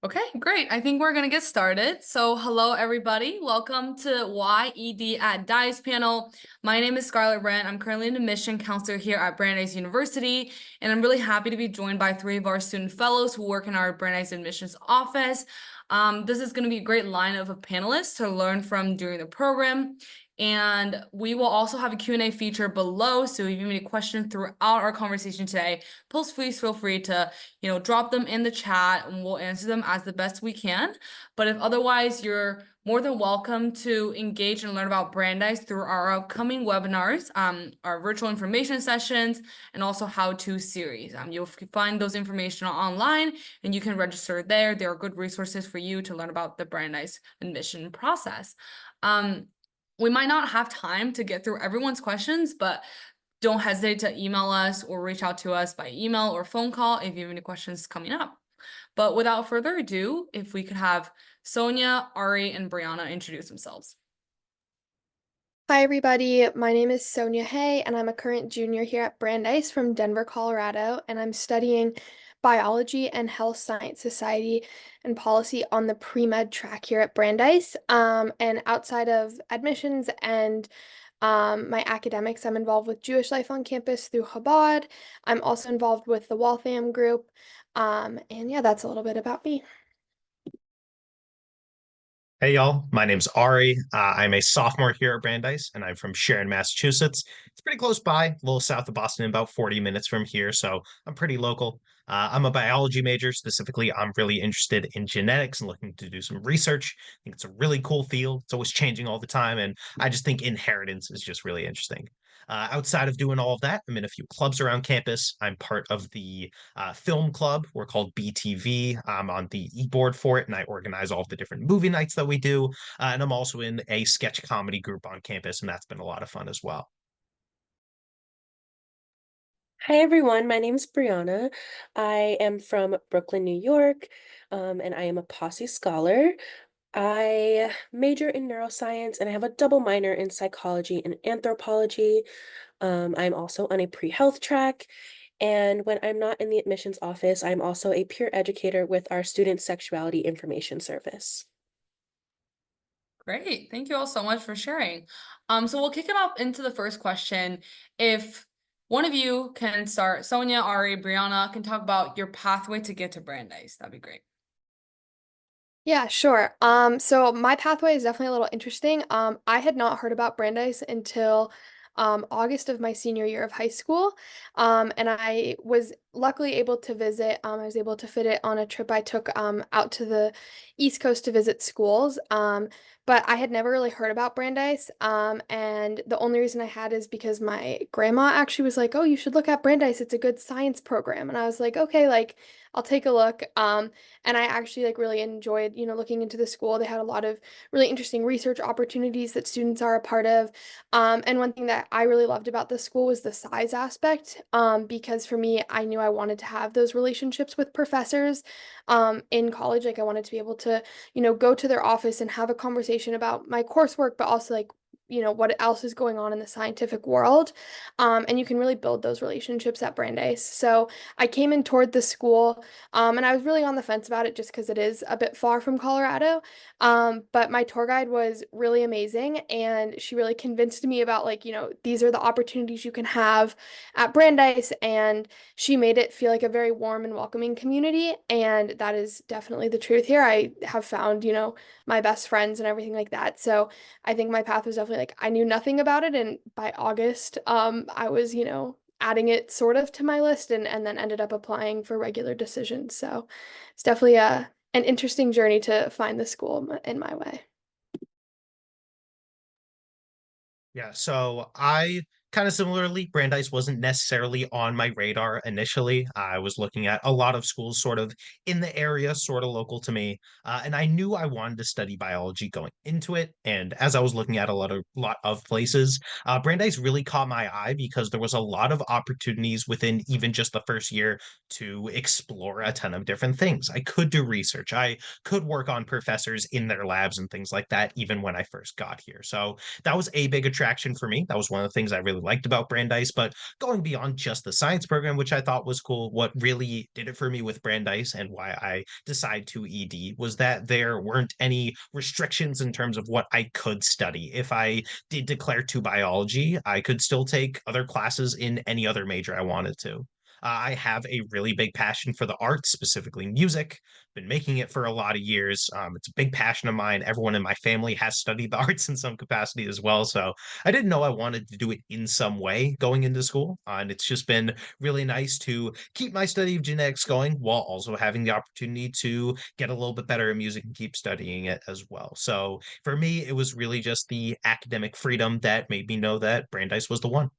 Okay, great. I think we're going to get started. So, hello, everybody. Welcome to YED at Deis panel. My name is Scarlett Brand. I'm currently an admission counselor here at Brandeis University, and I'm really happy to be joined by three of our student fellows who work in our Brandeis admissions office. This is going to be a great lineup of panelists to learn from during the program. And we will also have a Q&A feature below. So if you have any questions throughout our conversation today, please feel free to drop them in the chat and we'll answer them as the best we can. But if otherwise, you're more than welcome to engage and learn about Brandeis through our upcoming webinars, our virtual information sessions, and also how-to series. You'll find those information online and you can register there. There are good resources for you to learn about the Brandeis admission process. We might not have time to get through everyone's questions, but don't hesitate to email us or reach out to us by email or phone call if you have any questions coming up. But without further ado, if we could have Sonya, Ari, and Brianna introduce themselves. Hi, everybody. My name is Sonya Hay, and I'm a current junior here at Brandeis from Denver, Colorado, and I'm studying biology and health science society and policy on the pre-med track here at Brandeis. And outside of admissions and my academics, I'm involved with Jewish life on campus through Chabad. I'm also involved with the Waltham group. And yeah, that's a little bit about me. Hey y'all, my name's Ari. I'm a sophomore here at Brandeis, and I'm from Sharon, Massachusetts. It's pretty close by, a little south of Boston, about 40 minutes from here, so I'm pretty local. I'm a biology major. Specifically, I'm really interested in genetics and looking to do some research. I think it's a really cool field. It's always changing all the time, and I just think inheritance is just really interesting. Outside of doing all of that, I'm in a few clubs around campus. I'm part of the film club. We're called BTV. I'm on the e-board for it, and I organize all of the different movie nights that we do. And I'm also in a sketch comedy group on campus, and that's been a lot of fun as well. Hi everyone, my name is Brianna. I am from Brooklyn, New York, and I am a Posse Scholar. I major in neuroscience and I have a double minor in psychology and anthropology. I'm also on a pre-health track, and when I'm not in the admissions office, I'm also a peer educator with our Student Sexuality Information Service. Great. Thank you all so much for sharing. So we'll kick it off into the first question. If one of you can start, Sonya, Ari, Brianna, can talk about your pathway to get to Brandeis. That'd be great. Yeah, sure. So my pathway is definitely a little interesting. I had not heard about Brandeis until August of my senior year of high school. And I was luckily able to visit. I was able to fit it on a trip I took out to the East Coast to visit schools. But I had never really heard about Brandeis. And the only reason I had is because my grandma actually was like, "Oh, you should look at Brandeis. It's a good science program." And I was like, "Okay, like I'll take a look." And I actually like really enjoyed, looking into the school. They had a lot of really interesting research opportunities that students are a part of. And one thing that I really loved about the school was the size aspect, because for me, I knew I wanted to have those relationships with professors in college. Like I wanted to be able to, go to their office and have a conversation about my coursework, but also like what else is going on in the scientific world. And you can really build those relationships at Brandeis. So I came in toward the school, and I was really on the fence about it just because it is a bit far from Colorado. But my tour guide was really amazing, and she really convinced me about like, these are the opportunities you can have at Brandeis, and she made it feel like a very warm and welcoming community, and that is definitely the truth here. I have found, my best friends and everything like that. So I think my path was definitely like I knew nothing about it, and by August, I was, adding it sort of to my list and then ended up applying for regular decisions. So it's definitely an interesting journey to find the school in my way. Yeah, so I kind of similarly, Brandeis wasn't necessarily on my radar initially. I was looking at a lot of schools sort of in the area, sort of local to me, and I knew I wanted to study biology going into it. And as I was looking at a lot of places, Brandeis really caught my eye because there was a lot of opportunities within even just the first year to explore a ton of different things. I could do research. I could work on professors in their labs and things like that, even when I first got here. So that was a big attraction for me. That was one of the things I really really liked about Brandeis. But going beyond just the science program, which I thought was cool, what really did it for me with Brandeis and why I decided to ED was that there weren't any restrictions in terms of what I could study. If I did declare to biology, I could still take other classes in any other major I wanted to. I have a really big passion for the arts, specifically music. Been making it for a lot of years. It's a big passion of mine. Everyone in my family has studied the arts in some capacity as well. So I didn't know I wanted to do it in some way going into school. And it's just been really nice to keep my study of genetics going while also having the opportunity to get a little bit better at music and keep studying it as well. So for me, it was really just the academic freedom that made me know that Brandeis was the one.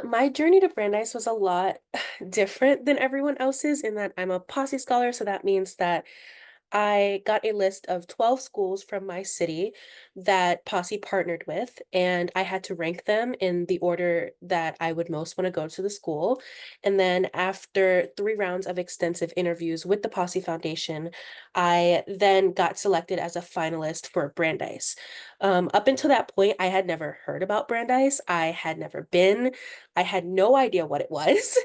My journey to Brandeis was a lot different than everyone else's in that I'm a posse scholar, so that means that I got a list of 12 schools from my city that Posse partnered with, and I had to rank them in the order that I would most want to go to the school. And then after 3 rounds of extensive interviews with the Posse Foundation, I then got selected as a finalist for Brandeis. Up until that point, I had never heard about Brandeis. I had never been. I had no idea what it was.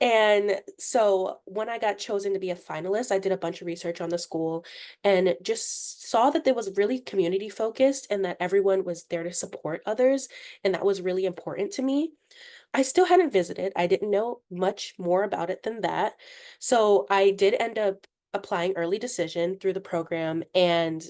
And so when I got chosen to be a finalist, I did a bunch of research on the school and just saw that it was really community focused and that everyone was there to support others. And that was really important to me. I still hadn't visited. I didn't know much more about it than that. So I did end up applying early decision through the program, and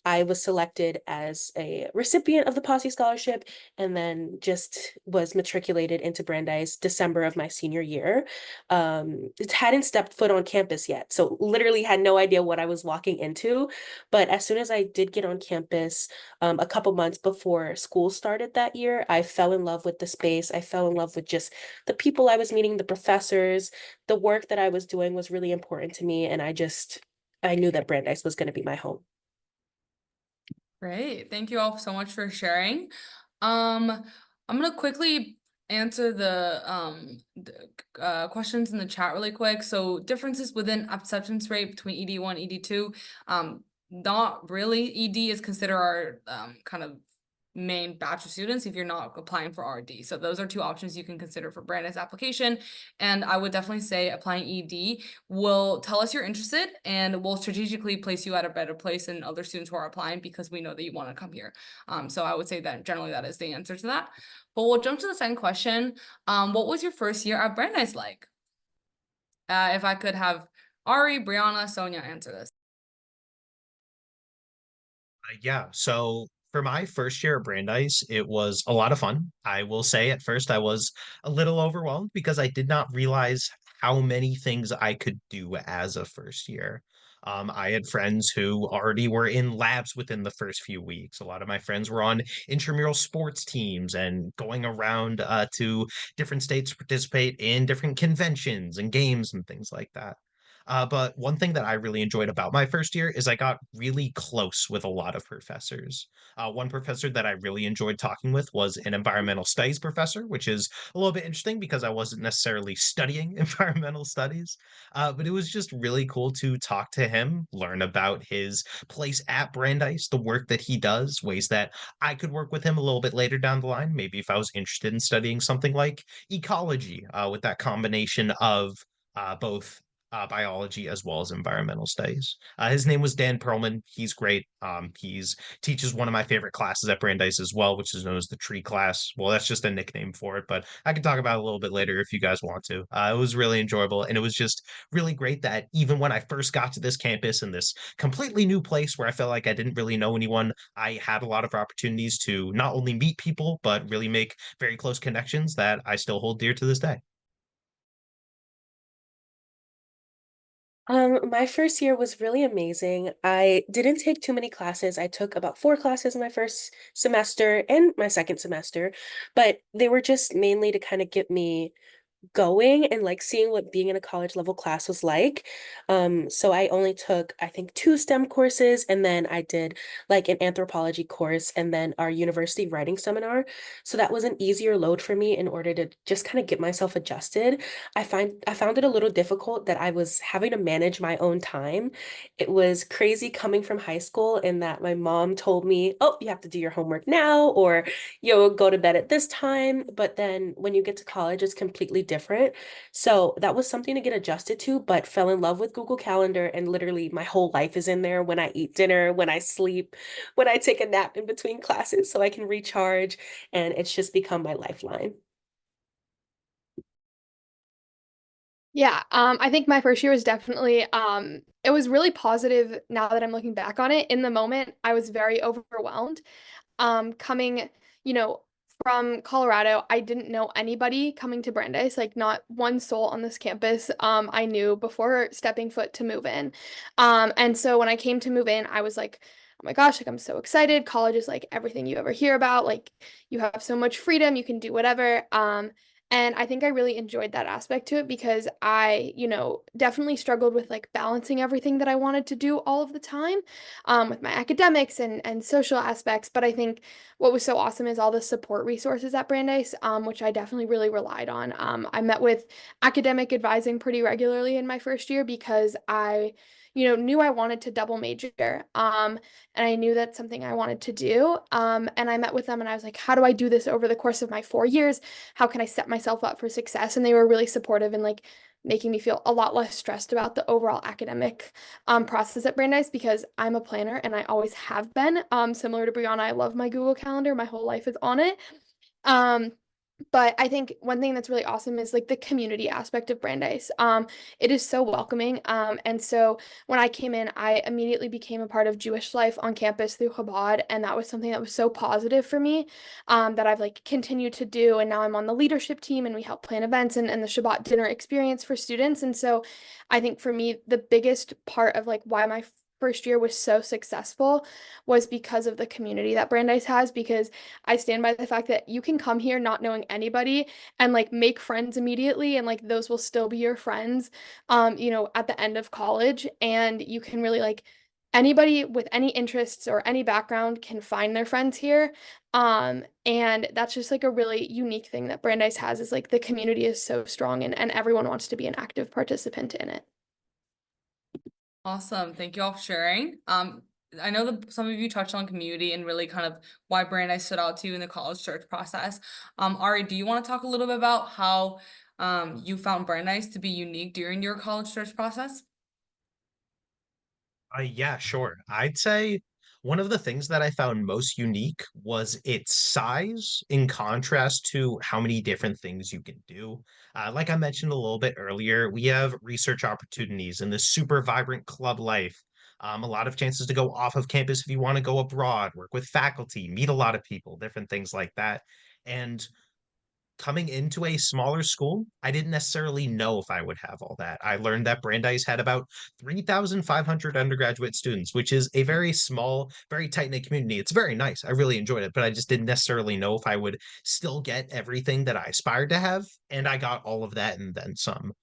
I was selected as a recipient of the Posse Scholarship and then just was matriculated into Brandeis December of my senior year. It hadn't stepped foot on campus yet, so literally had no idea what I was walking into. But as soon as I did get on campus, a couple months before school started that year, I fell in love with the space. I fell in love with just the people I was meeting, the professors, the work that I was doing was really important to me. And I knew that Brandeis was going to be my home. Great. Thank you all so much for sharing. I'm gonna quickly answer the questions in the chat really quick. So differences within acceptance rate between ED1, ED2. Not really. ED is considered our kind of main batch of students if you're not applying for RD. So those are 2 options you can consider for Brandon's application. And I would definitely say applying ED will tell us you're interested and will strategically place you at a better place than other students who are applying because we know that you want to come here. So I would say that generally that is the answer to that. But we'll jump to the second question. What was your first year at Brandeis like? If I could have Ari, Brianna, Sonya answer this. Yeah, so for my first year at Brandeis, it was a lot of fun. I will say at first I was a little overwhelmed because I did not realize how many things I could do as a first year. I had friends who already were in labs within the first few weeks. A lot of my friends were on intramural sports teams and going around to different states to participate in different conventions and games and things like that. But one thing that I really enjoyed about my first year is I got really close with a lot of professors. One professor that I really enjoyed talking with was an environmental studies professor, which is a little bit interesting because I wasn't necessarily studying environmental studies. But it was just really cool to talk to him, learn about his place at Brandeis, the work that he does, ways that I could work with him a little bit later down the line. Maybe if I was interested in studying something like ecology, with that combination of both biology as well as environmental studies. His name was Dan Perlman. He's great. He's teaches one of my favorite classes at Brandeis as well, which is known as the tree class. Well, that's just a nickname for it, but I can talk about it a little bit later if you guys want to. It was really enjoyable, and it was just really great that even when I first got to this campus in this completely new place where I felt like I didn't really know anyone, I had a lot of opportunities to not only meet people but really make very close connections that I still hold dear to this day. My first year was really amazing. I didn't take too many classes. I took about 4 classes in my first semester and my second semester, but they were just mainly to kind of get me going and like seeing what being in a college level class was like. So I only took, I think, two STEM courses, and then I did like an anthropology course and then our university writing seminar. So that was an easier load for me in order to just kind of get myself adjusted. I found it a little difficult that I was having to manage my own time. It was crazy coming from high school in that my mom told me, "Oh, you have to do your homework now," or you'll go to bed at this time. But then when you get to college, it's completely different. So that was something to get adjusted to, but fell in love with Google Calendar, and literally my whole life is in there when I eat dinner, when I sleep, when I take a nap in between classes so I can recharge. And it's just become my lifeline. Yeah, I think my first year was definitely it was really positive now that I'm looking back on it. In the moment, I was very overwhelmed. Coming, you know, from Colorado, I didn't know anybody coming to Brandeis, like not one soul on this campus. I knew before stepping foot to move in. And so when I came to move in, I was like, oh my gosh, like I'm so excited. College is like everything you ever hear about. Like you have so much freedom, you can do whatever. And I think I really enjoyed that aspect to it because I, definitely struggled with like balancing everything that I wanted to do all of the time, with my academics and social aspects. But I think what was so awesome is all the support resources at Brandeis, which I definitely really relied on. I met with academic advising pretty regularly in my first year because I, knew I wanted to double major. And I knew that's something I wanted to do. And I met with them and I was like, how do I do this over the course of my 4 years? How can I set myself up for success? And they were really supportive and like making me feel a lot less stressed about the overall academic process at Brandeis because I'm a planner and I always have been. Similar to Brianna, I love my Google Calendar. My whole life is on it. Um, but I think one thing that's really awesome is like the community aspect of Brandeis. It is so welcoming. And so when I came in, I immediately became a part of Jewish life on campus through Chabad, and that was something that was so positive for me, that I've like continued to do. And now I'm on the leadership team, and we help plan events and the Shabbat dinner experience for students. And so I think for me, the biggest part of like why my first year was so successful was because of the community that Brandeis has, because I stand by the fact that you can come here not knowing anybody and like make friends immediately, and like those will still be your friends at the end of college, and you can really like anybody with any interests or any background can find their friends here. And that's just like a really unique thing that Brandeis has, is like the community is so strong, and everyone wants to be an active participant in it. Awesome. Thank you all for sharing. I know that some of you touched on community and really kind of why Brandeis stood out to you in the college search process. Ari, do you want to talk a little bit about how you found Brandeis to be unique during your college search process? Yeah, sure. I'd say one of the things that I found most unique was its size in contrast to how many different things you can do. Like I mentioned a little bit earlier, we have research opportunities and this super vibrant club life. A lot of chances to go off of campus if you want to go abroad, work with faculty, meet a lot of people, different things like that. And coming into a smaller school, I didn't necessarily know if I would have all that. I learned that Brandeis had about 3,500 undergraduate students, which is a very small, very tight-knit community. It's very nice. I really enjoyed it, but I just didn't necessarily know if I would still get everything that I aspired to have, and I got all of that and then some.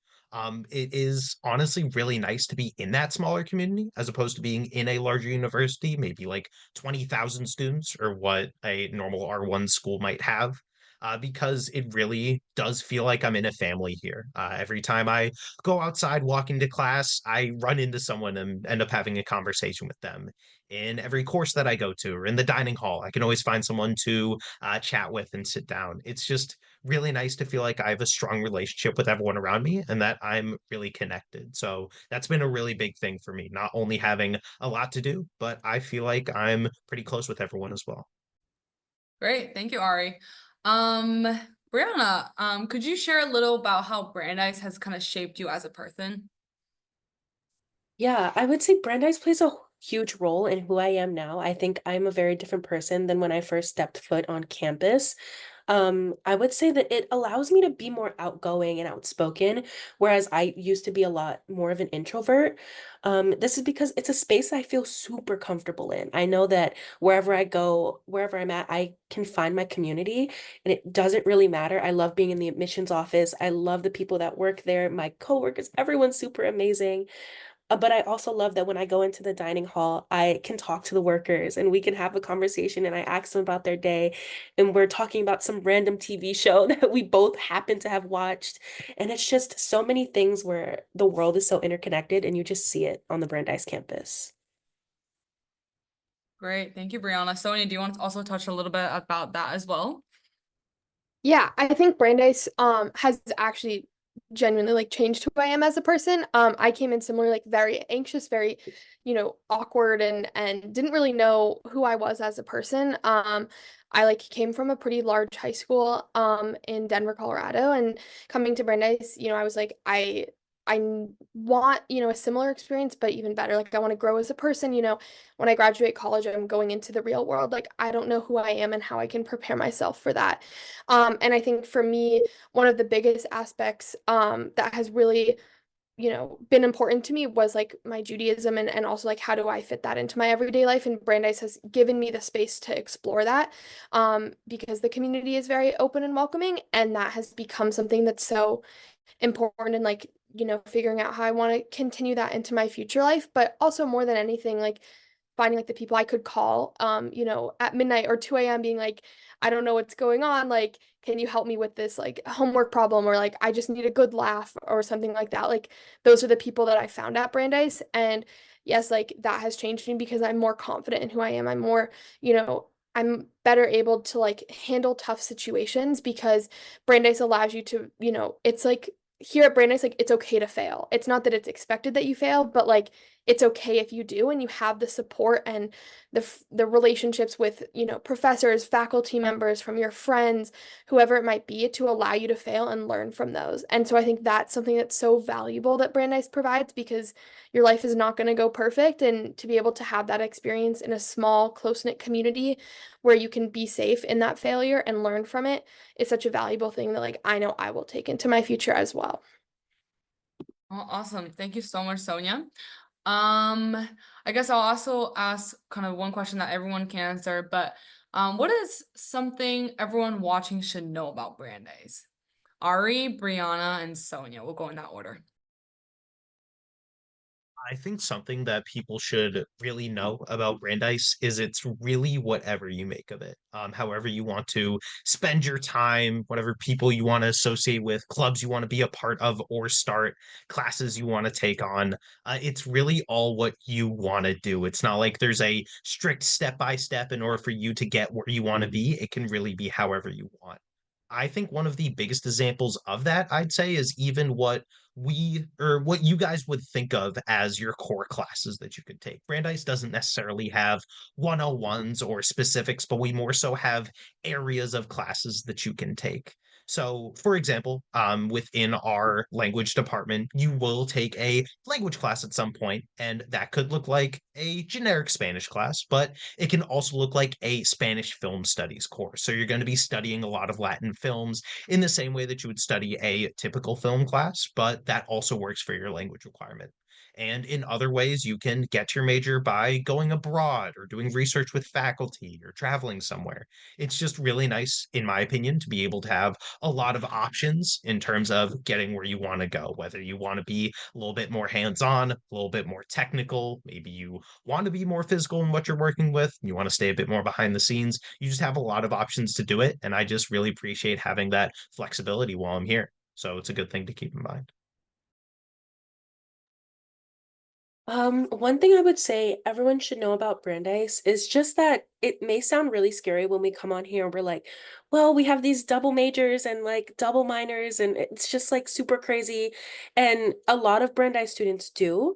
It is honestly really nice to be in that smaller community as opposed to being in a larger university, maybe like 20,000 students or what a normal R1 school might have, because it really does feel like I'm in a family here. Every time I go outside, walk into class, I run into someone and end up having a conversation with them. In every course that I go to, or in the dining hall, I can always find someone to chat with and sit down. It's just really nice to feel like I have a strong relationship with everyone around me and that I'm really connected. So that's been a really big thing for me, not only having a lot to do, but I feel like I'm pretty close with everyone as well. Great. Thank you, Ari. Um, Brianna, could you share a little about how Brandeis has kind of shaped you as a person? Yeah, I would say Brandeis plays a huge role in who I am now. I think I'm a very different person than when I first stepped foot on campus. I would say that it allows me to be more outgoing and outspoken, whereas I used to be a lot more of an introvert. This is because it's a space I feel super comfortable in. I know that wherever I go, wherever I'm at, I can find my community, and it doesn't really matter. I love being in the admissions office. I love the people that work there, my coworkers, everyone's super amazing. But I also love that when I go into the dining hall, I can talk to the workers and we can have a conversation and I ask them about their day. And we're talking about some random TV show that we both happen to have watched. And it's just so many things where the world is so interconnected and you just see it on the Brandeis campus. Great. Thank you, Brianna. Sonia, do you want to also touch a little bit about that as well? Yeah, I think Brandeis has actually genuinely like changed who I am as a person. I came in similar, like very anxious, very, awkward and didn't really know who I was as a person. I like came from a pretty large high school in Denver, Colorado, and coming to Brandeis, I was like I want, a similar experience, but even better. Like I want to grow as a person, when I graduate college, I'm going into the real world. Like I don't know who I am and how I can prepare myself for that. And I think for me, one of the biggest aspects that has really, been important to me was like my Judaism and also like how do I fit that into my everyday life. And Brandeis has given me the space to explore that because the community is very open and welcoming. And that has become something that's so important in like, figuring out how I want to continue that into my future life. But also more than anything, like finding like the people I could call, at midnight or 2 a.m. being like, I don't know what's going on. Like, can you help me with this like homework problem? Or like, I just need a good laugh or something like that. Like, those are the people that I found at Brandeis. And yes, like that has changed me because I'm more confident in who I am. I'm more, I'm better able to like handle tough situations because Brandeis allows you to, it's like here at Brandeis, like it's okay to fail. It's not that it's expected that you fail, but like it's okay if you do and you have the support and the relationships with, professors, faculty members, from your friends, whoever it might be, to allow you to fail and learn from those. And so I think that's something that's so valuable that Brandeis provides because your life is not going to go perfect, and to be able to have that experience in a small, close-knit community where you can be safe in that failure and learn from it is such a valuable thing that like I know I will take into my future as well. Oh, awesome. Thank you so much, Sonia. I guess I'll also ask kind of one question that everyone can answer, but what is something everyone watching should know about Brandeis? Ari, Brianna, and Sonia. We'll go in that order. I think something that people should really know about Brandeis is it's really whatever you make of it. However you want to spend your time, whatever people you want to associate with, clubs you want to be a part of or start, classes you want to take on. It's really all what you want to do. It's not like there's a strict step by step in order for you to get where you want to be. It can really be however you want. I think one of the biggest examples of that, I'd say, is even what you guys would think of as your core classes that you could take. Brandeis doesn't necessarily have 101s or specifics, but we more so have areas of classes that you can take. So, for example, within our language department, you will take a language class at some point, and that could look like a generic Spanish class, but it can also look like a Spanish film studies course. So, you're going to be studying a lot of Latin films in the same way that you would study a typical film class, but that also works for your language requirement. And in other ways, you can get your major by going abroad or doing research with faculty or traveling somewhere. It's just really nice, in my opinion, to be able to have a lot of options in terms of getting where you want to go, whether you want to be a little bit more hands on, a little bit more technical, maybe you want to be more physical in what you're working with, you want to stay a bit more behind the scenes. You just have a lot of options to do it. And I just really appreciate having that flexibility while I'm here. So it's a good thing to keep in mind. One thing I would say everyone should know about Brandeis is just that it may sound really scary when we come on here and we're like, well, we have these double majors and like double minors, and it's just like super crazy. And a lot of Brandeis students do,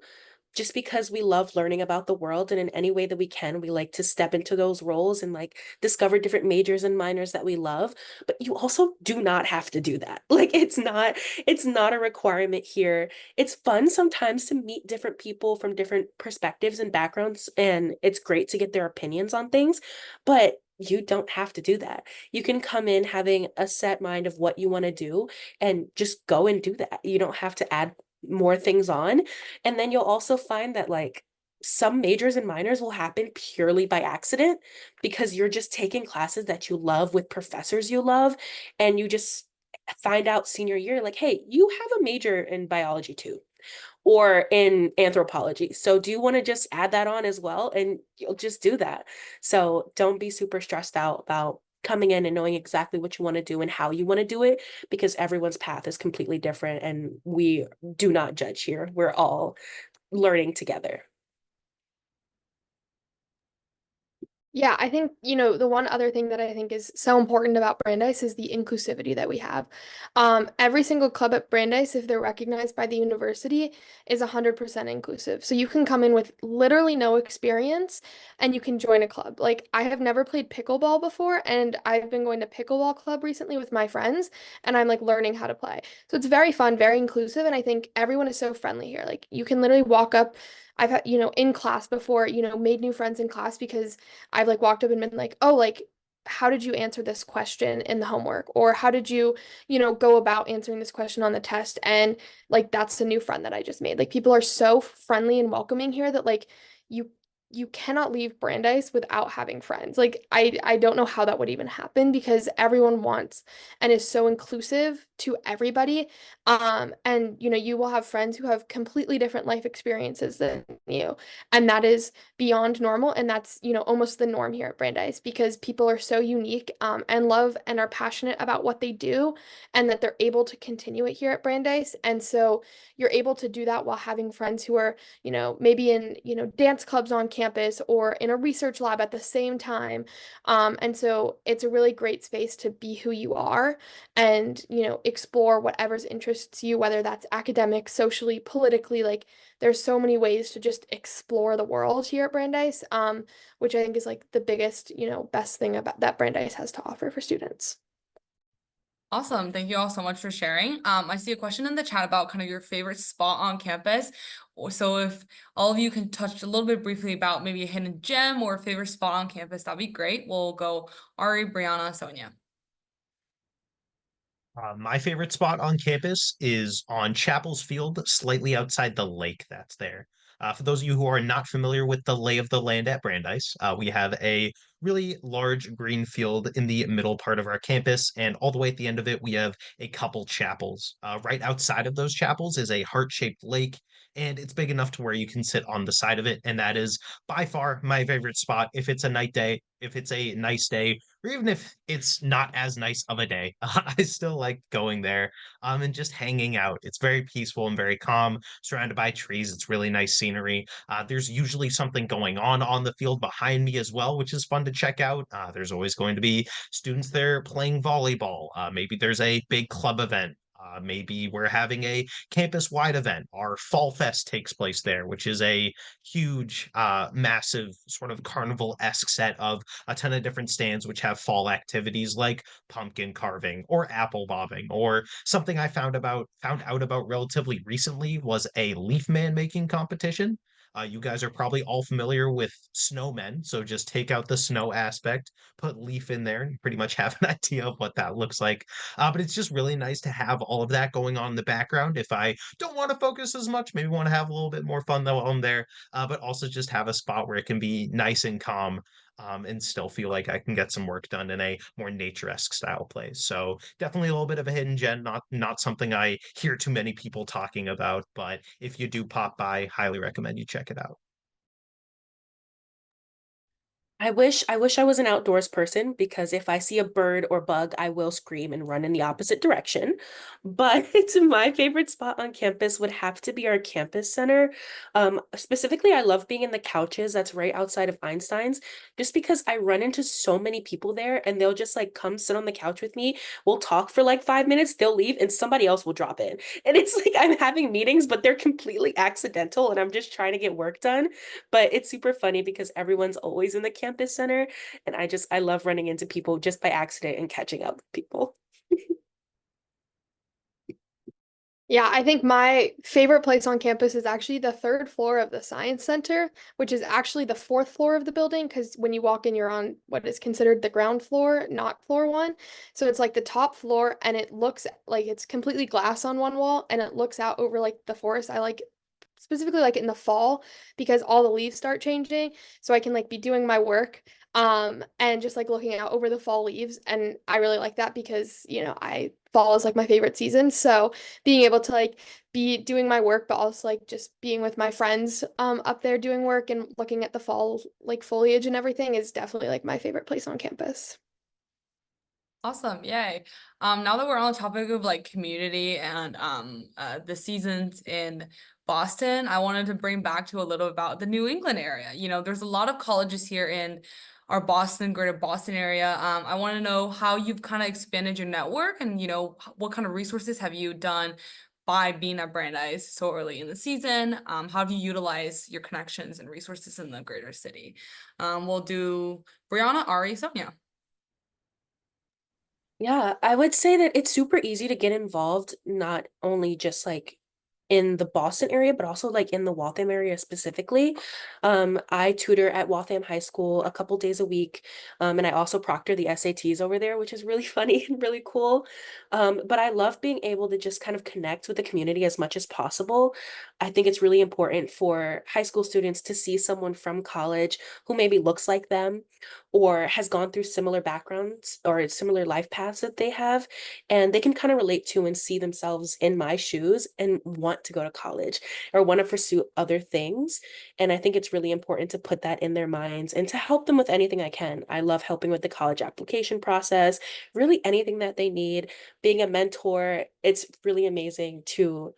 just because we love learning about the world, and in any way that we can, we like to step into those roles and like discover different majors and minors that we love. But you also do not have to do that. Like it's not a requirement here. It's fun sometimes to meet different people from different perspectives and backgrounds, and it's great to get their opinions on things, but you don't have to do that. You can come in having a set mind of what you want to do and just go and do that. You don't have to add more things on. And then you'll also find that like some majors and minors will happen purely by accident because you're just taking classes that you love with professors you love, and you just find out senior year like, hey, you have a major in biology too, or in anthropology. So do you want to just add that on as well? And you'll just do that. So don't be super stressed out about coming in and knowing exactly what you want to do and how you want to do it, because everyone's path is completely different and we do not judge here. We're all learning together. Yeah, I think, the one other thing that I think is so important about Brandeis is the inclusivity that we have. Every single club at Brandeis, if they're recognized by the university, is 100% inclusive. So you can come in with literally no experience and you can join a club. Like, I have never played pickleball before, and I've been going to pickleball club recently with my friends, and I'm like learning how to play. So it's very fun, very inclusive, and I think everyone is so friendly here. Like, you can literally walk up. I've had, in class before, made new friends in class because I've like walked up and been like, oh, like, how did you answer this question in the homework? Or how did you, go about answering this question on the test? And like, that's a new friend that I just made. Like, people are so friendly and welcoming here that like you you cannot leave Brandeis without having friends. Like, I don't know how that would even happen because everyone wants and is so inclusive to everybody. And you will have friends who have completely different life experiences than you. And that is beyond normal, and that's almost the norm here at Brandeis because people are so unique, and love and are passionate about what they do, and that they're able to continue it here at Brandeis. And so you're able to do that while having friends who are maybe in dance clubs on campus or in a research lab at the same time. And so it's a really great space to be who you are and explore whatever's interests you, whether that's academic, socially, politically. Like, there's so many ways to just explore the world here at Brandeis, which I think is like the biggest, best thing about that Brandeis has to offer for students. Awesome. Thank you all so much for sharing. I see a question in the chat about kind of your favorite spot on campus. So if all of you can touch a little bit briefly about maybe a hidden gem or a favorite spot on campus, that'd be great. We'll go Ari, Brianna, Sonia. My favorite spot on campus is on Chapel's Field, slightly outside the lake that's there. For those of you who are not familiar with the lay of the land at Brandeis, we have a really large green field in the middle part of our campus, and all the way at the end of it, we have a couple chapels. Right outside of those chapels is a heart-shaped lake, and it's big enough to where you can sit on the side of it, and that is by far my favorite spot. If it's a night day, if it's a nice day, or even if it's not as nice of a day, I still like going there and just hanging out. It's very peaceful and very calm, surrounded by trees. It's really nice scenery. There's usually something going on the field behind me as well, which is fun to check out. There's always going to be students there playing volleyball. Maybe there's a big club event. Maybe we're having a campus-wide event. Our Fall Fest takes place there, which is a huge, massive sort of carnival-esque set of a ton of different stands which have fall activities like pumpkin carving or apple bobbing, or something I found out about relatively recently was a leaf man making competition. You guys are probably all familiar with snowmen, so just take out the snow aspect, put leaf in there, and you pretty much have an idea of what that looks like. But it's just really nice to have all of that going on in the background. If I don't want to focus as much, maybe want to have a little bit more fun though on there, but also just have a spot where it can be nice and calm, and still feel like I can get some work done in a more nature-esque style place. So definitely a little bit of a hidden gem, not something I hear too many people talking about, but if you do pop by, highly recommend you check it out. I wish I was an outdoors person, because if I see a bird or bug, I will scream and run in the opposite direction. But my favorite spot on campus would have to be our campus center. Specifically, I love being in the couches that's right outside of Einstein's, just because I run into so many people there and they'll just like come sit on the couch with me. We'll talk for like 5 minutes, they'll leave, and somebody else will drop in. And it's like I'm having meetings, but they're completely accidental and I'm just trying to get work done. But it's super funny because everyone's always in the campus center, and I love running into people just by accident and catching up with people. Yeah, I think my favorite place on campus is actually the third floor of the Science Center, which is actually the fourth floor of the building because when you walk in, you're on what is considered the ground floor, not floor one. So it's like the top floor, and it looks like it's completely glass on one wall, and it looks out over like the forest. I like specifically like in the fall because all the leaves start changing, so I can like be doing my work and just like looking out over the fall leaves, and I really like that because I fall is like my favorite season, so being able to like be doing my work but also like just being with my friends up there doing work and looking at the fall like foliage and everything is definitely like my favorite place on campus. Awesome, yay. Now that we're on the topic of like community and the seasons in Boston, I wanted to bring back to a little about the New England area. There's a lot of colleges here in our greater Boston area. I want to know how you've kind of expanded your network and what kind of resources have you done by being at Brandeis so early in the season? How do you utilize your connections and resources in the greater city? We'll do Brianna, Ari, Sonya. Yeah, I would say that it's super easy to get involved, not only just like in the Boston area, but also like in the Waltham area specifically. I tutor at Waltham High School a couple days a week, and I also proctor the SATs over there, which is really funny and really cool. But I love being able to just kind of connect with the community as much as possible. I think it's really important for high school students to see someone from college who maybe looks like them or has gone through similar backgrounds or similar life paths that they have, and they can kind of relate to and see themselves in my shoes and want to go to college or want to pursue other things. And I think it's really important to put that in their minds and to help them with anything I can. I love helping with the college application process, really anything that they need, being a mentor. It's really amazing to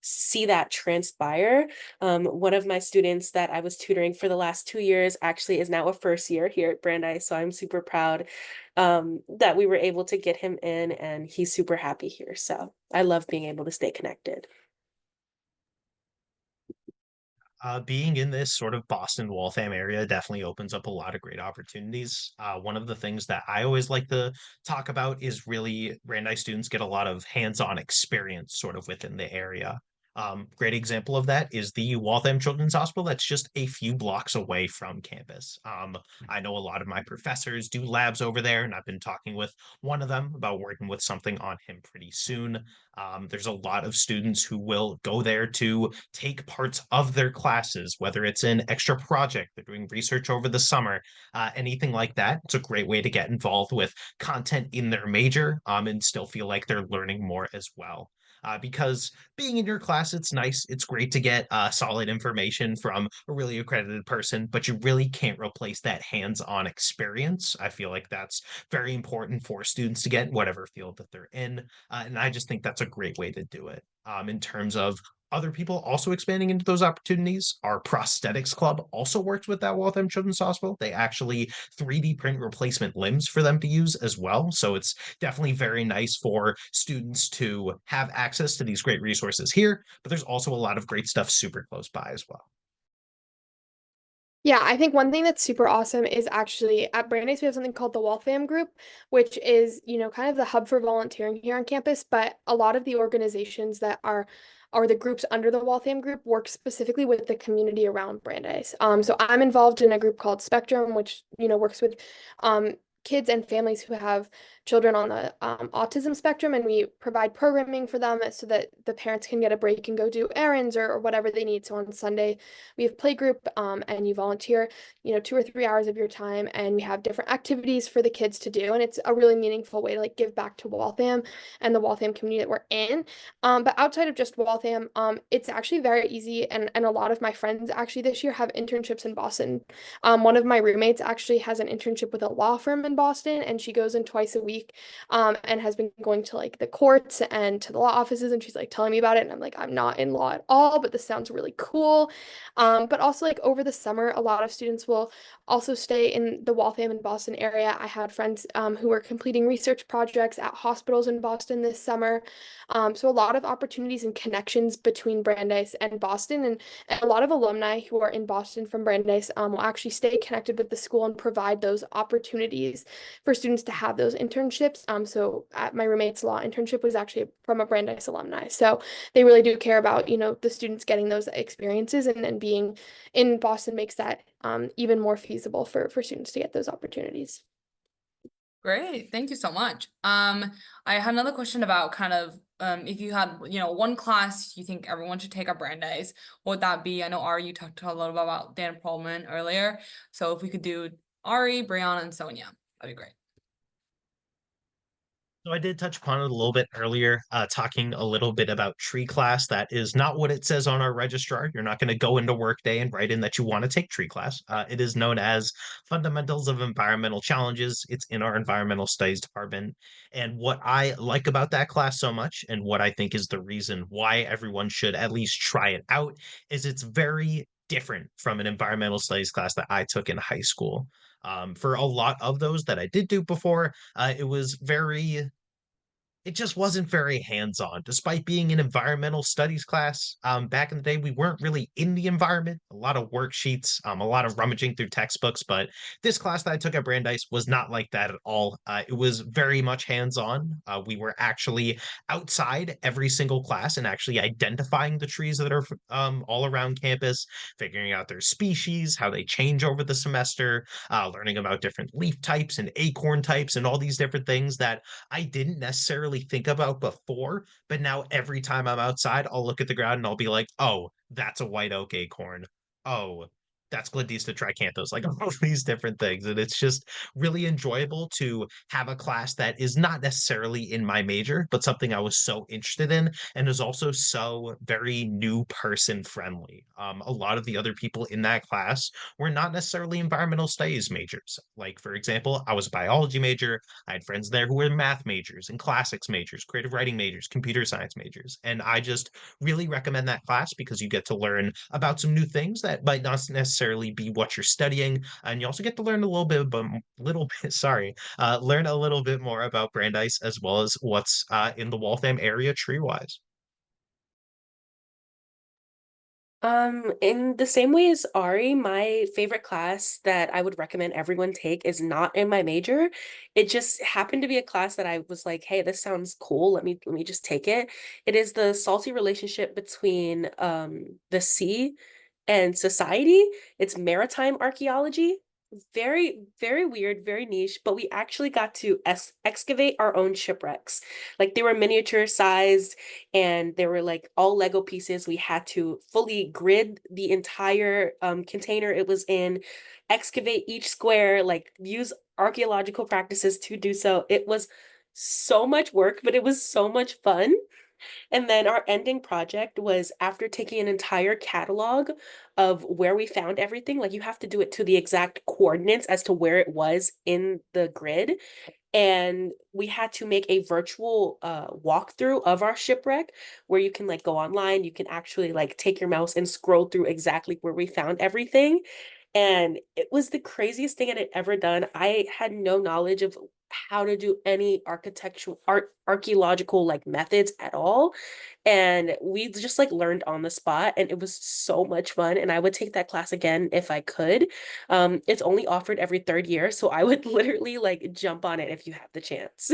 see that transpire. One of my students that I was tutoring for the last 2 years actually is now a first year here at Brandeis, so I'm super proud that we were able to get him in, and he's super happy here. So I love being able to stay connected. Being in this sort of Boston Waltham area definitely opens up a lot of great opportunities. One of the things that I always like to talk about is really Brandeis students get a lot of hands-on experience sort of within the area. Great example of that is the Waltham Children's Hospital that's just a few blocks away from campus. I know a lot of my professors do labs over there, and I've been talking with one of them about working with something on him pretty soon. There's a lot of students who will go there to take parts of their classes, whether it's an extra project, they're doing research over the summer, anything like that. It's a great way to get involved with content in their major, and still feel like they're learning more as well. Because being in your class, it's nice. It's great to get solid information from a really accredited person, but you really can't replace that hands-on experience. I feel like that's very important for students to get in whatever field that they're in. And I just think that's a great way to do it. In terms of other people also expanding into those opportunities, our prosthetics club also works with that Waltham Children's Hospital. They actually 3D print replacement limbs for them to use as well. So it's definitely very nice for students to have access to these great resources here, but there's also a lot of great stuff super close by as well. Yeah, I think one thing that's super awesome is actually at Brandeis we have something called the Waltham Group, which is, kind of the hub for volunteering here on campus, but a lot of the organizations that are the groups under the Waltham Group work specifically with the community around Brandeis. So I'm involved in a group called Spectrum, which, works with kids and families who have children on the autism spectrum, and we provide programming for them so that the parents can get a break and go do errands or whatever they need. So on Sunday, we have playgroup, and you volunteer, 2 or 3 hours of your time, and we have different activities for the kids to do, and it's a really meaningful way to like give back to Waltham and the Waltham community that we're in. But outside of just Waltham, it's actually very easy, and a lot of my friends actually this year have internships in Boston. One of my roommates actually has an internship with a law firm in Boston, and she goes in twice a week, and has been going to like the courts and to the law offices, and she's like telling me about it, and I'm like, I'm not in law at all, but this sounds really cool. But also like over the summer, a lot of students will also stay in the Waltham and Boston area. I had friends who were completing research projects at hospitals in Boston this summer. So a lot of opportunities and connections between Brandeis and Boston, and a lot of alumni who are in Boston from Brandeis will actually stay connected with the school and provide those opportunities opportunities for students to have those internships. So at my roommate's law internship was actually from a Brandeis alumni. So they really do care about, the students getting those experiences, and being in Boston makes that even more feasible for students to get those opportunities. Great, thank you so much. I had another question about kind of if you had, one class you think everyone should take at Brandeis, what would that be? I know Ari, you talked a little bit about Dan Perlman earlier, so if we could do Ari, Brianna, and Sonya, that'd be great. So I did touch upon it a little bit earlier, talking a little bit about tree class. That is not what it says on our registrar. You're not going to go into Workday and write in that you want to take tree class. It is known as Fundamentals of Environmental Challenges. It's in our Environmental Studies department. And what I like about that class so much, and what I think is the reason why everyone should at least try it out, is it's very different from an environmental studies class that I took in high school. For a lot of those that I did do before, it just wasn't very hands-on. Despite being an environmental studies class, back in the day, we weren't really in the environment. A lot of worksheets, a lot of rummaging through textbooks. But this class that I took at Brandeis was not like that at all. It was very much hands-on. We were actually outside every single class and actually identifying the trees that are all around campus, figuring out their species, how they change over the semester, learning about different leaf types and acorn types and all these different things that I didn't necessarily think about before, but now every time I'm outside, I'll look at the ground and I'll be like, oh, that's a white oak acorn. Oh, that's Gladista tricanthus, like all these different things. And it's just really enjoyable to have a class that is not necessarily in my major, but something I was so interested in and is also so very new person friendly. A lot of the other people in that class were not necessarily environmental studies majors. Like, for example, I was a biology major. I had friends there who were math majors and classics majors, creative writing majors, computer science majors. And I just really recommend that class because you get to learn about some new things that might not necessarily be what you're studying. And you also get to learn a little bit, learn a little bit more about Brandeis as well as what's in the Waltham area tree-wise. In the same way as Ari, my favorite class that I would recommend everyone take is not in my major. It just happened to be a class that I was like, hey, this sounds cool. Let me just take it. It is the salty relationship between the sea and society. It's maritime archaeology. Very, very weird, very niche, but we actually got to excavate our own shipwrecks. Like they were miniature sized and they were like all Lego pieces. We had to fully grid the entire container it was in, excavate each square, like use archaeological practices to do so. It was so much work, but it was so much fun. And then our ending project was after taking an entire catalog of where we found everything, like you have to do it to the exact coordinates as to where it was in the grid. And we had to make a virtual walkthrough of our shipwreck where you can like go online, you can actually like take your mouse and scroll through exactly where we found everything. And it was the craziest thing I had ever done. I had no knowledge of how to do any archaeological like methods at all. And we just like learned on the spot and it was so much fun. And I would take that class again if I could. It's only offered every third year, so I would literally like jump on it if you have the chance.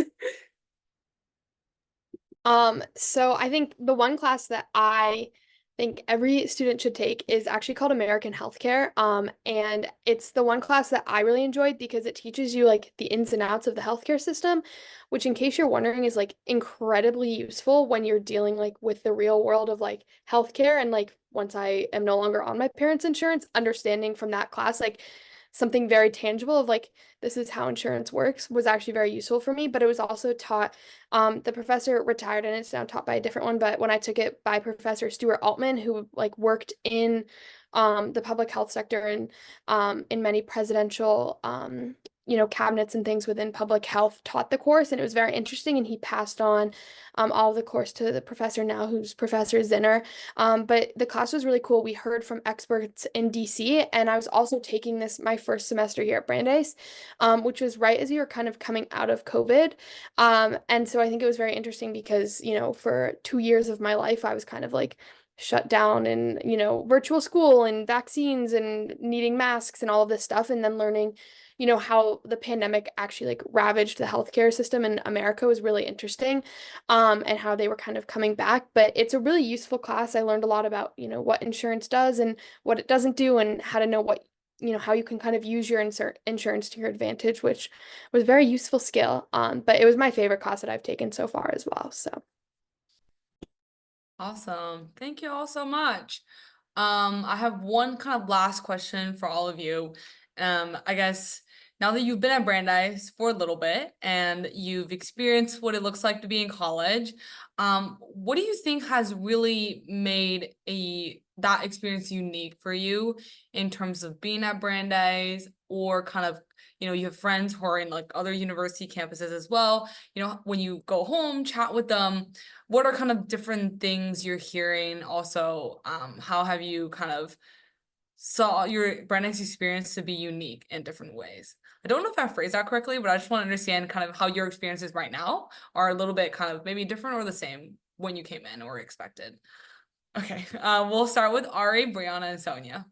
So I think the one class that I think every student should take is actually called American Healthcare. And it's the one class that I really enjoyed because it teaches you like the ins and outs of the healthcare system, which in case you're wondering is like incredibly useful when you're dealing like with the real world of like healthcare. And like once I am no longer on my parents' insurance, understanding from that class like something very tangible of like this is how insurance works was actually very useful for me. But it was also taught, the professor retired and it's now taught by a different one, but when I took it by Professor Stuart Altman, who like worked in the public health sector and in many presidential cabinets and things within public health, taught the course, and it was very interesting, and he passed on all of the course to the professor now, who's Professor Zinner. But the class was really cool. We heard from experts in DC, and I was also taking this my first semester here at Brandeis, which was right as we were kind of coming out of COVID. And so I think it was very interesting because, for 2 years of my life, I was kind of like shut down in, virtual school and vaccines and needing masks and all of this stuff. And then learning, how the pandemic actually like ravaged the healthcare system in America was really interesting, and how they were kind of coming back. But it's a really useful class. I learned a lot about, what insurance does and what it doesn't do, and how to know how you can kind of use your insurance to your advantage, which was a very useful skill. But it was my favorite class that I've taken so far as well. So. Awesome. Thank you all so much. I have one kind of last question for all of you. I guess now that you've been at Brandeis for a little bit and you've experienced what it looks like to be in college, what do you think has really made that experience unique for you in terms of being at Brandeis, or kind of, you have friends who are in like other university campuses as well. When you go home, chat with them, what are kind of different things you're hearing? Also, how have you kind of saw your Brandeis experience to be unique in different ways? I don't know if I phrased that correctly, but I just want to understand kind of how your experiences right now are a little bit kind of maybe different or the same when you came in or expected. Okay, we'll start with Ari, Brianna, and Sonya.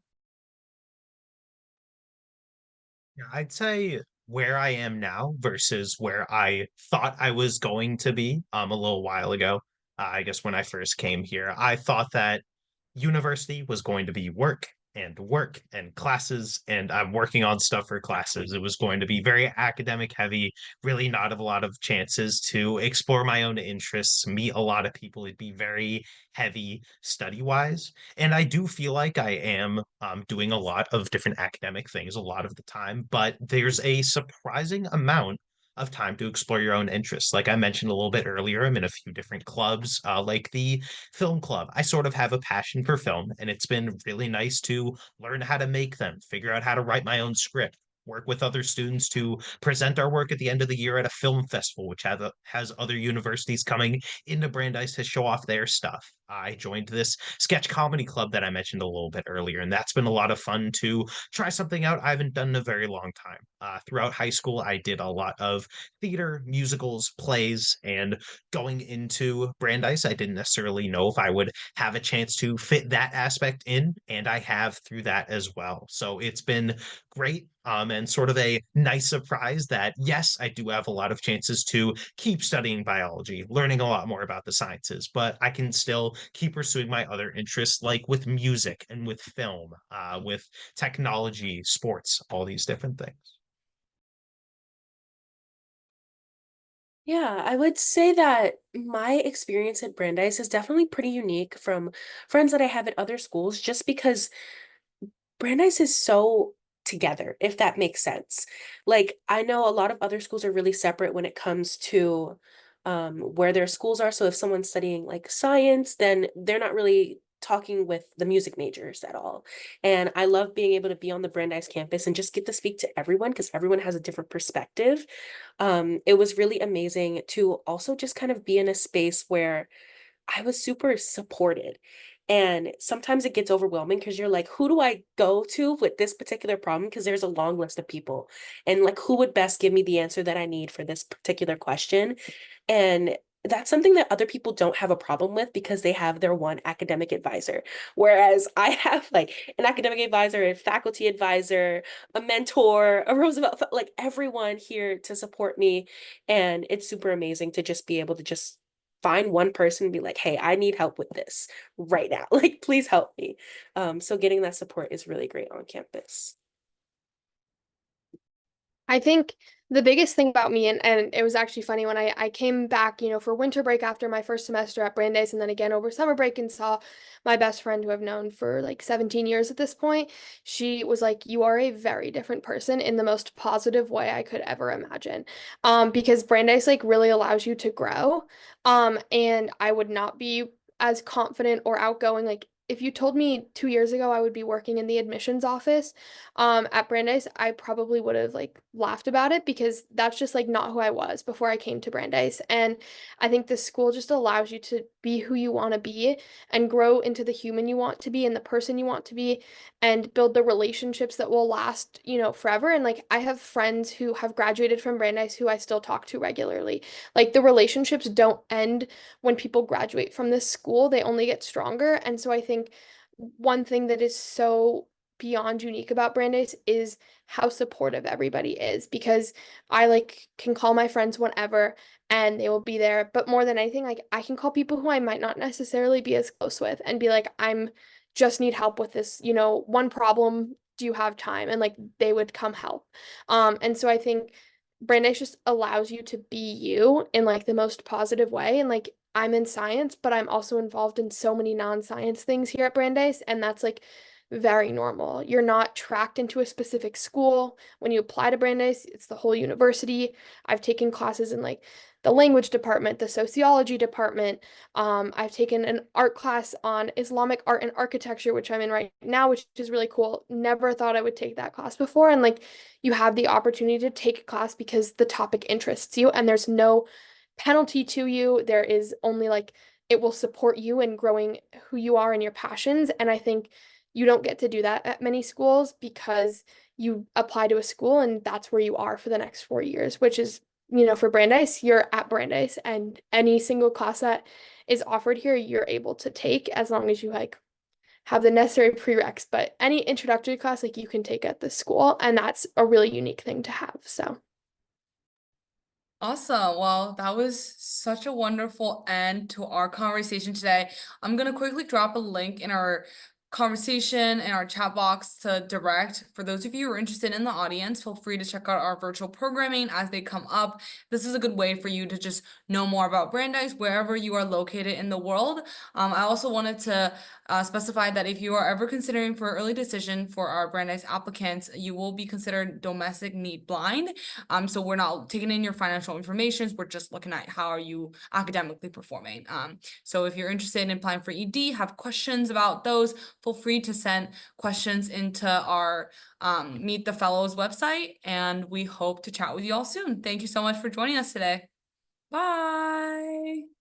Yeah, I'd say where I am now versus where I thought I was going to be a little while ago. I guess when I first came here, I thought that university was going to be work and classes, and I'm working on stuff for classes. It was going to be very academic heavy, really not a lot of chances to explore my own interests, meet a lot of people. It'd be very heavy study wise. And I do feel like I am doing a lot of different academic things a lot of the time, but there's a surprising amount of time to explore your own interests. Like I mentioned a little bit earlier, I'm in a few different clubs, like the film club. I sort of have a passion for film, and it's been really nice to learn how to make them, figure out how to write my own script, work with other students to present our work at the end of the year at a film festival, which has other universities coming into Brandeis to show off their stuff. I joined this sketch comedy club that I mentioned a little bit earlier, and that's been a lot of fun to try something out I haven't done in a very long time. Throughout high school, I did a lot of theater, musicals, plays, and going into Brandeis, I didn't necessarily know if I would have a chance to fit that aspect in, and I have through that as well. So it's been great, and sort of a nice surprise that yes, I do have a lot of chances to keep studying biology, learning a lot more about the sciences, but I can still keep pursuing my other interests, like with music and with film, with technology, sports, all these different things. Yeah, I would say that my experience at Brandeis is definitely pretty unique from friends that I have at other schools, just because Brandeis is so together, if that makes sense. Like, I know a lot of other schools are really separate when it comes to where their schools are. So if someone's studying like science, then they're not really talking with the music majors at all. And I love being able to be on the Brandeis campus and just get to speak to everyone because everyone has a different perspective. It was really amazing to also just kind of be in a space where I was super supported. And sometimes it gets overwhelming because you're like, who do I go to with this particular problem? Because there's a long list of people. And like, who would best give me the answer that I need for this particular question? And that's something that other people don't have a problem with because they have their one academic advisor. Whereas I have like an academic advisor, a faculty advisor, a mentor, a Roosevelt, like everyone here to support me. And it's super amazing to just be able to just find one person and be like, hey, I need help with this right now. Like, please help me. So getting that support is really great on campus. I think the biggest thing about me, and it was actually funny when I came back, for winter break after my first semester at Brandeis, and then again over summer break, and saw my best friend who I've known for like 17 years at this point. She was like, "You are a very different person in the most positive way I could ever imagine." Because Brandeis like really allows you to grow. And I would not be as confident or outgoing. Like if you told me 2 years ago I would be working in the admissions office at Brandeis, I probably would have like laughed about it because that's just like not who I was before I came to Brandeis. And I think the school just allows you to be who you want to be and grow into the human you want to be and the person you want to be and build the relationships that will last, forever. And like I have friends who have graduated from Brandeis who I still talk to regularly. Like the relationships don't end when people graduate from this school, they only get stronger. And so I think one thing that is so beyond unique about Brandeis is how supportive everybody is, because I like can call my friends whenever and they will be there. But more than anything, like I can call people who I might not necessarily be as close with and be like, I'm just need help with this, one problem. Do you have time? And like they would come help. And so I think Brandeis just allows you to be you in like the most positive way. And like I'm in science, but I'm also involved in so many non-science things here at Brandeis, and that's like very normal. You're not tracked into a specific school. When you apply to Brandeis, it's the whole university. I've taken classes in like the language department, the sociology department. I've taken an art class on Islamic art and architecture, which I'm in right now, which is really cool. Never thought I would take that class before. And like you have the opportunity to take a class because the topic interests you, and there's no penalty to you. There is only like it will support you in growing who you are and your passions. And I think you don't get to do that at many schools because you apply to a school and that's where you are for the next 4 years, which is, for Brandeis, you're at Brandeis, and any single class that is offered here, you're able to take as long as you like have the necessary prereqs. But any introductory class like you can take at the school, and that's a really unique thing to have. So Awesome. Well, that was such a wonderful end to our conversation today. I'm going to quickly drop a link in our conversation in our chat box to direct. For those of you who are interested in the audience, feel free to check out our virtual programming as they come up. This is a good way for you to just know more about Brandeis wherever you are located in the world. I also wanted to specify that if you are ever considering for early decision for our Brandeis applicants, you will be considered domestic need blind. So we're not taking in your financial information. We're just looking at how are you academically performing. So if you're interested in applying for ED, have questions about those, feel free to send questions into our Meet the Fellows website, and we hope to chat with you all soon. Thank you so much for joining us today. Bye.